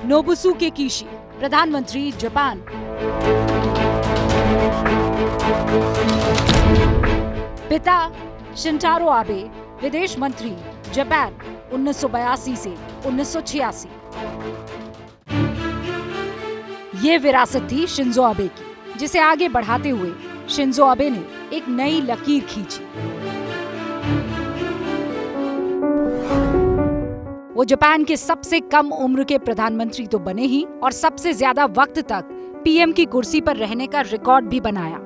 नोबुसुके किशी, प्रधानमंत्री जापान। पिता शिंटारो आबे, विदेश मंत्री जापान 1982 से 1986। ये विरासत थी शिंजो आबे की, जिसे आगे बढ़ाते हुए शिंजो आबे ने एक नई लकीर खींची। वो जापान के सबसे कम उम्र के प्रधानमंत्री तो बने ही, और सबसे ज्यादा वक्त तक पीएम की कुर्सी पर रहने का रिकॉर्ड भी बनाया।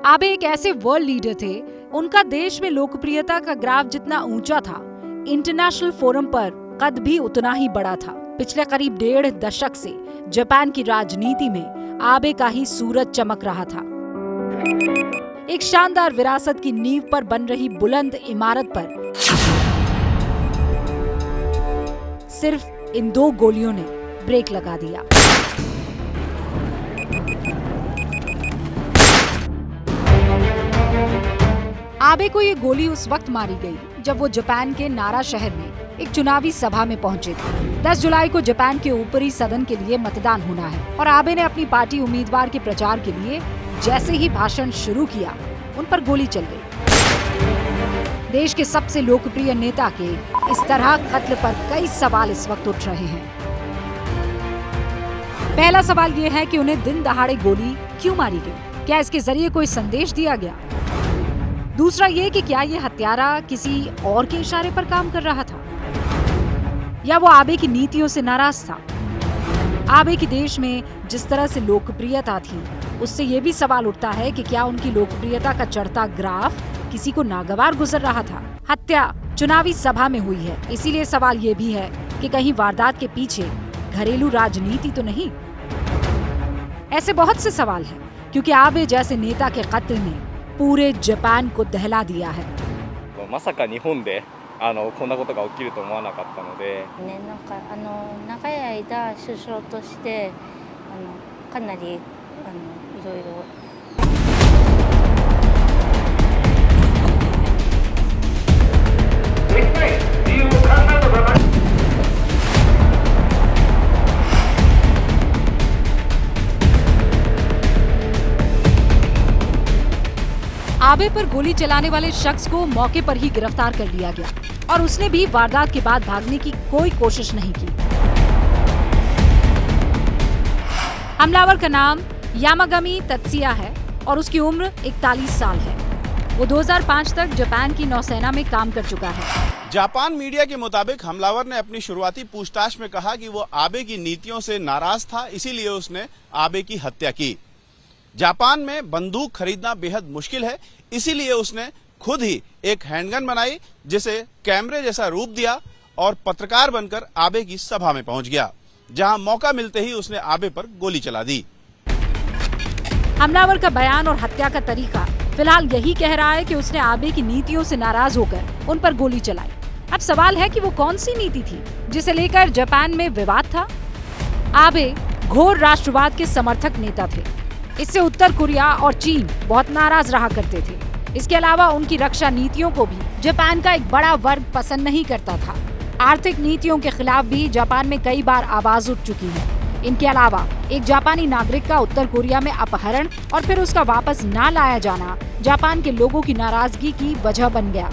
आबे एक ऐसे वर्ल्ड लीडर थे, उनका देश में लोकप्रियता का ग्राफ जितना ऊंचा था, इंटरनेशनल फोरम पर कद भी उतना ही बड़ा था। पिछले करीब 1.5 दशक से जापान की राजनीति में आबे का ही सूरज चमक रहा था। एक शानदार विरासत की नींव पर बन रही बुलंद इमारत पर सिर्फ इन 2 गोलियों ने ब्रेक लगा दिया। आबे को ये गोली उस वक्त मारी गई जब वो जापान के नारा शहर में एक चुनावी सभा में पहुंचे थे। 10 जुलाई को जापान के ऊपरी सदन के लिए मतदान होना है और आबे ने अपनी पार्टी उम्मीदवार के प्रचार के लिए जैसे ही भाषण शुरू किया, उन पर गोली चल गई। देश के सबसे लोकप्रिय नेता के इस तरह कत्ल पर कई सवाल इस वक्त उठ रहे हैं। पहला सवाल ये है कि उन्हें दिन दहाड़े गोली क्यों मारी गई? क्या इसके जरिए कोई संदेश दिया गया? दूसरा ये कि क्या ये हत्यारा किसी और के इशारे पर काम कर रहा था, या वो आबे की नीतियों से नाराज था? आबे की देश में जिस तरह से लोकप्रियता थी, उससे ये भी सवाल उठता है कि क्या उनकी लोकप्रियता का चढ़ता ग्राफ किसी को नागवार गुजर रहा था? हत्या चुनावी सभा में हुई है, इसीलिए सवाल ये भी है कि कहीं वारदात के पीछे घरेलू राजनीति तो नहीं? ऐसे बहुत से सवाल हैं, क्योंकि आबे जैसे नेता के कत्ल ने पूरे जापान को दहला दिया है। まさか日本でこんなことが起きると思わなかったので、長い間首相としてかなりいろいろ。 आबे पर गोली चलाने वाले शख्स को मौके पर ही गिरफ्तार कर लिया गया और उसने भी वारदात के बाद भागने की कोई कोशिश नहीं की। हमलावर का नाम यामागामी तत्सुया है और उसकी उम्र 41 साल है। वो 2005 तक जापान की नौसेना में काम कर चुका है। जापान मीडिया के मुताबिक हमलावर ने अपनी शुरुआती पूछताछ में कहा कि वो आबे की नीतियों से नाराज था, इसीलिए उसने आबे की हत्या की। जापान में बंदूक खरीदना बेहद मुश्किल है, इसीलिए उसने खुद ही एक हैंडगन बनाई, जिसे कैमरे जैसा रूप दिया और पत्रकार बनकर आबे की सभा में पहुंच गया, जहां मौका मिलते ही उसने आबे पर गोली चला दी। हमलावर का बयान और हत्या का तरीका फिलहाल यही कह रहा है कि उसने आबे की नीतियों से नाराज होकर उन पर गोली चलाई। अब सवाल है कि वो कौन सी नीति थी जिसे लेकर जापान में विवाद था? आबे घोर राष्ट्रवाद के समर्थक नेता थे। इससे उत्तर कोरिया और चीन बहुत नाराज रहा करते थे। इसके अलावा उनकी रक्षा नीतियों को भी जापान का एक बड़ा वर्ग पसंद नहीं करता था। आर्थिक नीतियों के खिलाफ भी जापान में कई बार आवाज उठ चुकी है। इनके अलावा एक जापानी नागरिक का उत्तर कोरिया में अपहरण और फिर उसका वापस ना लाया जाना जापान के लोगों की नाराजगी की वजह बन गया।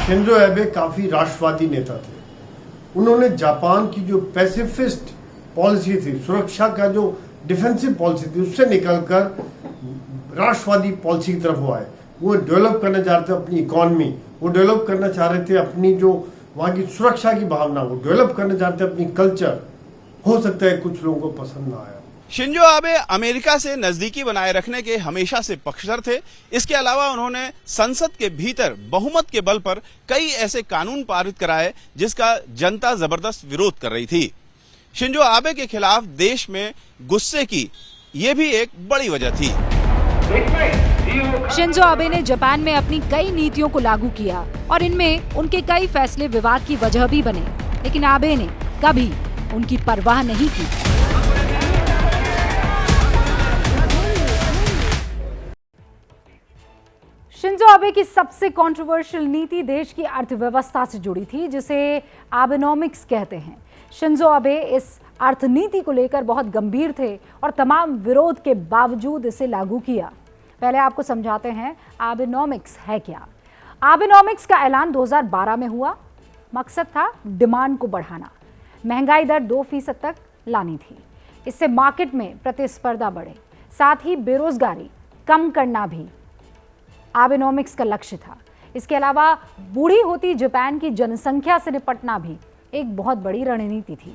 शिंजो आबे काफी राष्ट्रवादी नेता थे। उन्होंने जापान की जो पैसिफिस्ट पॉलिसी थी, सुरक्षा का जो डिफेंसिव पॉलिसी थी, उससे निकलकर राष्ट्रवादी पॉलिसी की तरफ वो आए। वो डेवलप करना चाह रहे थे अपनी इकोनॉमी, वो डेवलप करना चाह रहे थे अपनी जो वहाँ की सुरक्षा की भावना, वो डेवलप करना चाहते थे अपनी कल्चर। हो सकता है कुछ लोगों को पसंद ना आया। शिंजो आबे अमेरिका से नजदीकी बनाए रखने के हमेशा से पक्षधर थे। इसके अलावा उन्होंने संसद के भीतर बहुमत के बल पर कई ऐसे कानून पारित कराए जिसका जनता जबरदस्त विरोध कर रही थी। शिंजो आबे के खिलाफ देश में गुस्से की ये भी एक बड़ी वजह थी। शिंजो आबे ने जापान में अपनी कई नीतियों को लागू किया और इनमें उनके कई फैसले विवाद की वजह भी बने, लेकिन आबे ने कभी उनकी परवाह नहीं की। शिंजो अबे की सबसे कंट्रोवर्शियल नीति देश की अर्थव्यवस्था से जुड़ी थी, जिसे आबेनॉमिक्स कहते हैं। शिंजो अबे इस अर्थनीति को लेकर बहुत गंभीर थे और तमाम विरोध के बावजूद इसे लागू किया। पहले आपको समझाते हैं आबेनॉमिक्स है क्या। आबेनॉमिक्स का ऐलान 2012 में हुआ। मकसद था डिमांड को बढ़ाना, महंगाई दर 2% तक लानी थी। इससे मार्केट में प्रतिस्पर्धा बढ़े, साथ ही बेरोजगारी कम करना भी आबेनॉमिक्स का लक्ष्य था। इसके अलावा बूढ़ी होती जापान की जनसंख्या से निपटना भी एक बहुत बड़ी रणनीति थी।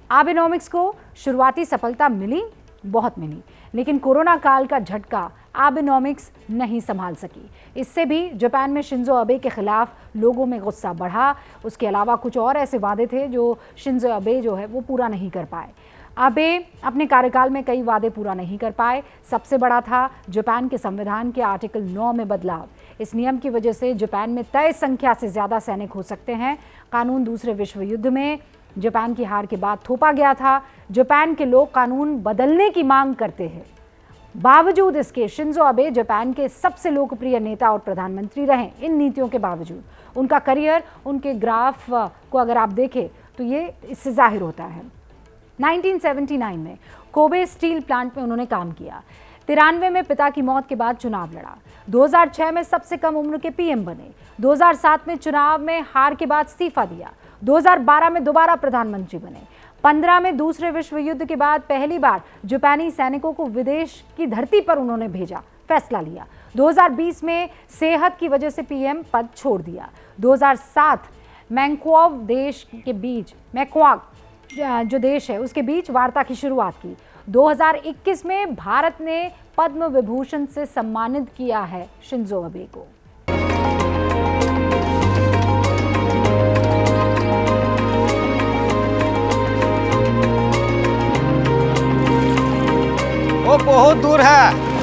आबेनॉमिक्स को शुरुआती सफलता मिली, बहुत मिली, लेकिन कोरोना काल का झटका आबेनॉमिक्स नहीं संभाल सकी। इससे भी जापान में शिंजो अबे के खिलाफ लोगों में गुस्सा बढ़ा। उसके अलावा कुछ और ऐसे वादे थे जो शिंजो अबे जो है वो पूरा नहीं कर पाए। अबे अपने कार्यकाल में कई वादे पूरा नहीं कर पाए। सबसे बड़ा था जापान के संविधान के आर्टिकल 9 में बदलाव। इस नियम की वजह से जापान में तय संख्या से ज़्यादा सैनिक हो सकते हैं। कानून दूसरे विश्व युद्ध में जापान की हार के बाद थोपा गया था। जापान के लोग कानून बदलने की मांग करते हैं। बावजूद इसके शिंजो अबे जापान के सबसे लोकप्रिय नेता और प्रधानमंत्री रहे। इन नीतियों के बावजूद उनका करियर, उनके ग्राफ को अगर आप देखें तो ये इससे जाहिर होता है। 1979 में कोबे स्टील प्लांट में उन्होंने काम किया। 93 में पिता की मौत के बाद चुनाव लड़ा। 2006 में सबसे कम उम्र के पीएम बने। 2007 में चुनाव में हार के बाद इस्तीफा दिया। 2012 में दोबारा प्रधानमंत्री बने। 15 में दूसरे विश्व युद्ध के बाद पहली बार जापानी सैनिकों को विदेश की धरती पर उन्होंने भेजा, फैसला लिया। 2020 में सेहत की वजह से पीएम पद छोड़ दिया। 2007 मैक्वाव देश के बीच जो देश है उसके बीच वार्ता की शुरुआत की। 2021 में भारत ने पद्म विभूषण से सम्मानित किया है शिंजो अबे को। वो बहुत दूर है।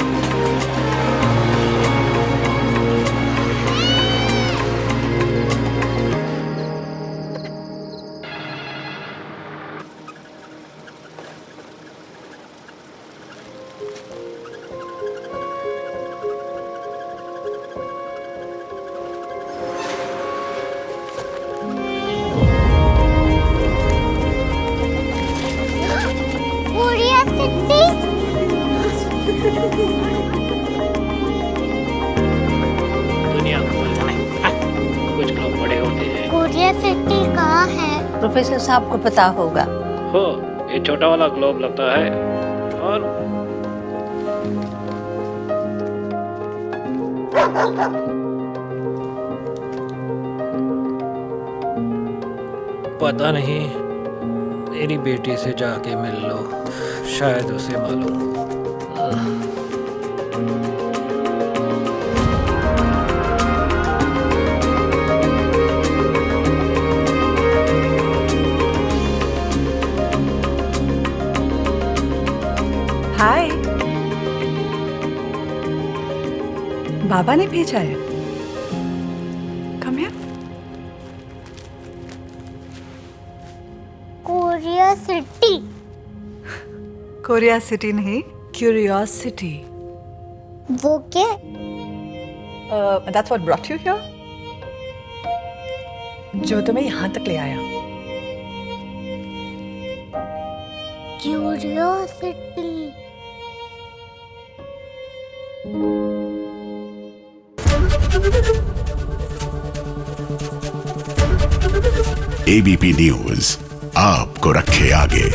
दुनिया को कुछ लोग बड़े होते हैं। कोरिया सिटी कहाँ है? प्रोफेसर साहब को पता होगा। हो, ये छोटा वाला ग्लोब लगता है और पता नहीं, मेरी बेटी से जाके मिल लो, शायद उसे मालूम हो। हाय, बाबा ने भेजा है। Come here. Korea city. Korea city नहीं, क्यूरियोसिटी। वो क्या? That's what brought you here? जो तुम्हें यहाँ तक ले आया। क्यूरियोसिटी। एबीपी न्यूज आपको रखे आगे।